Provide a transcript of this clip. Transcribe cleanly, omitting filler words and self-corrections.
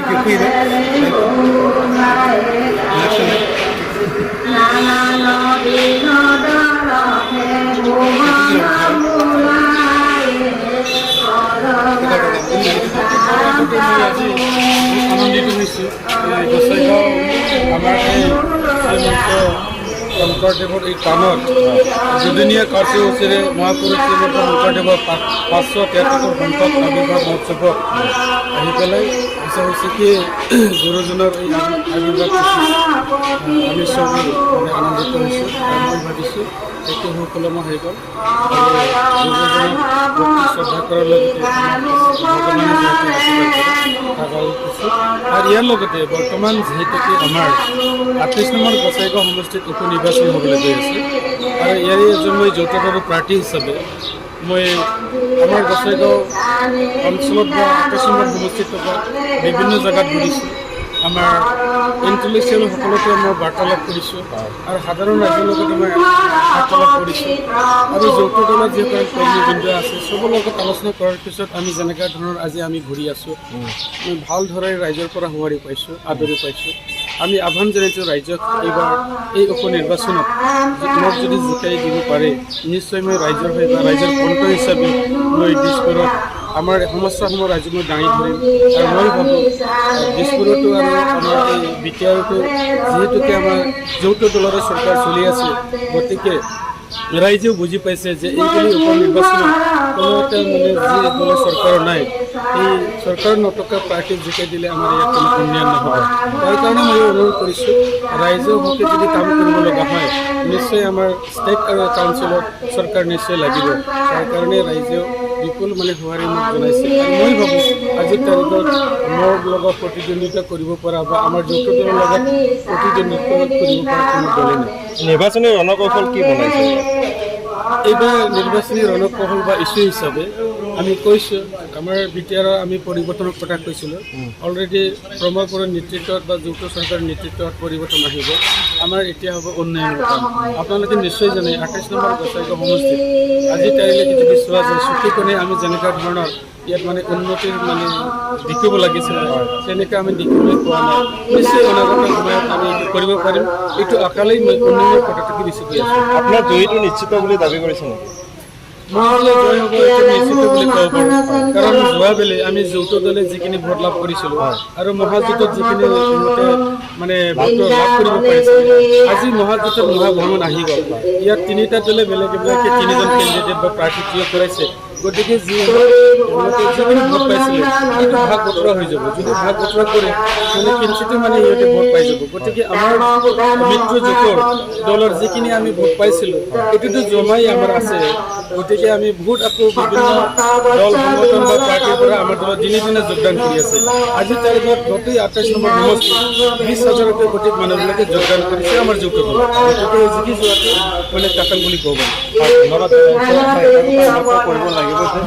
Kikuire আনন্দিত হৈছোঁ গোসাইগাঁও আমাৰ এই শংকৰদেৱৰ এই কামত দুদিনীয়া কাৰ্যসূচীৰে মহাপুৰুষ শ্ৰীমন্ত শংকৰদেৱৰ 573 সংখ্যক আৱিৰ্ভাৱ মহোৎসৱত আহি পেলাই ইচ্ছা হৈছে কি গুৰুজনৰ এই আৱিৰ্ভাৱ আমি চবেই মানে আনন্দিত হৈছোঁ আৰু মই ভাবিছোঁ এইটো সুকলমে হৈ গ'ল আৰু গুৰুজনক শ্ৰদ্ধা কৰাৰ লগতে ভগৱানে যিহেতু আশীৰ্বাদ কৰে আৰু ইয়াৰ লগতে বৰ্তমান যিহেতুকে আমাৰ 28 নম্বৰ গোসাইগাঁও সমষ্টিত উপ নিৰ্বাচন হ'বলৈ গৈ আছে আৰু ইয়াৰে এজন মই যৌথভাৱে প্ৰাৰ্থী হিচাপে মই আমাৰ গোসাইগাঁও অঞ্চলত বা 28 নম্বৰ সমষ্টিত থকা বিভিন্ন জেগাত ঘূৰিছোঁ আমাৰ ইণ্টেলেকচুৱেলসকলকে মই বাৰ্তালাপ কৰিছোঁ আৰু সাধাৰণ ৰাইজৰ লগত মই বাৰ্তালাপ কৰিছোঁ আৰু যৌথ দলত যিসকল কৰ্মীবৃন্দ আছে চবৰ লগত আলোচনা কৰাৰ পিছত আমি যেনেকুৱা ধৰণৰ আজি আমি ঘূৰি আছোঁ মই ভালদৰে ৰাইজৰ পৰা সঁহাৰি পাইছোঁ আদৰি পাইছোঁ আমি আহ্বান জনাইছোঁ ৰাইজক এইবাৰ এই উপ নিৰ্বাচনত মোক যদি জিকাই দিব পাৰে নিশ্চয় মই ৰাইজৰ হৈ বা ৰাইজৰ কণ্ঠ হিচাপে মই দিছপুৰত আমাৰ সমস্যাসমূহ ৰাইজক মই দাঙি ধৰিম আৰু মই ভাবোঁ দিছপুৰতো আৰু আমাৰ এই বিটিআৰতো যিহেতুকে আমাৰ যৌথ দলৰে চৰকাৰ চলি আছে গতিকে ৰাইজেও বুজি পাইছে যে এইখিনি উপ নিৰ্বাচনত কোনো এটা মানে যি দলৰ চৰকাৰ নাই এই চৰকাৰ নথকা প্ৰাৰ্থীক জিকাই দিলে আমাৰ ইয়াত কোনো উন্নয়ন নহ'ব তাৰ কাৰণে মই অনুৰোধ কৰিছোঁ ৰাইজৰ হকে যদি কাম কৰিব লগা হয় নিশ্চয় আমাৰ ষ্টেট আৰু কাউন্সিলত চৰকাৰ নিশ্চয় লাগিব তাৰ কাৰণে ৰাইজেও বিপুল মানে সঁহাৰি মোক জনাইছে আৰু মই ভাবোঁ আজিৰ তাৰিখত মোৰ লগত প্ৰতিদ্বন্দ্বিতা কৰিব পৰা বা আমাৰ যৌথ দলৰ লগত প্ৰতিদ্বন্দ্বিতা কৰিব পৰা কোনো দলেই নাই নিৰ্বাচনী ৰণকৌশল কি বনাইছে এইবাৰ নিৰ্বাচনী ৰণকৌশল বা ইছ্যু হিচাপে আমি কৈছোঁ আমাৰ বিটিআৰৰ আমি পৰিৱৰ্তনৰ কথা কৈছিলোঁ অলৰেডি প্ৰমোদ বড়োৰ নেতৃত্বত বা যৌথ চৰকাৰৰ নেতৃত্বত পৰিৱৰ্তন আহিব আমাৰ এতিয়া হ'ব উন্নয়নৰ কাম আপোনালোকে নিশ্চয় জানে 28 নম্বৰ গোসাইগাঁও সমষ্টিত আজি তাৰিখলৈকে যদি চোৱা যায় চুটিকণে আমি যেনেকুৱা ধৰণৰ ইয়াত মানে উন্নতিৰ মানে দেখিব লাগিছিল তেনেকৈ আমি দেখিবলৈ পোৱা নাই নিশ্চয় অনাগত সময়ত আমি এইটো কৰিব পাৰিম এইটো আশালেই মই উন্নয়নৰ কথাটোকে বেছি কৈ আছোঁ আপোনাৰ জয়ীটো নিশ্চিত বুলি দাবী কৰিছে নেকি মই যে জয় হ'ব এইটো নিশ্চিত বুলি ক'ব পাৰোঁ কাৰণ যোৱাবেলি আমি যৌথ দলে যিখিনি ভোট লাভ কৰিছিলোঁ আৰু মহাজোঁটত যিখিনি মানে ভোট লাভ কৰিব পাৰিছিলে আজি মহাজোঁটত মহাভ্ৰমণ আহি গ'ল ইয়াত তিনিটা দলে বেলেগ বেলেগকৈ 3জন কেণ্ডিডেট বা প্ৰাৰ্থী থিয় কৰাইছে গতিকে যিখিনি ভোট পাইছিলে সেইটো ভাগ বতৰা হৈ যাব যদি ভাগ বতৰা কৰে মানে কিঞ্চিতো মানে সিহঁতে ভোট পাই যাব গতিকে আমাৰ মিত্ৰ জোঁটৰ দলৰ যিখিনি আমি ভোট পাইছিলোঁ এইটোতো জমাই আমাৰ আছে গতিকে আমি বহুত আকৌ বিভিন্ন দল সংগঠন বা পাৰ্টিৰ পৰা আমাৰ দলত দিনে দিনে যোগদান কৰি আছে আজিৰ তাৰিখত গোটেই 28 নম্বৰ সমষ্টি 20,000তকৈ অধিক মানুহবিলাকে যোগদান কৰিছে আমাৰ যৌথ দল গতিকে জিকি যোৱাটো মানে কাটাং বুলি ক'ব ধন্যবাদ কৰিব লাগিব যে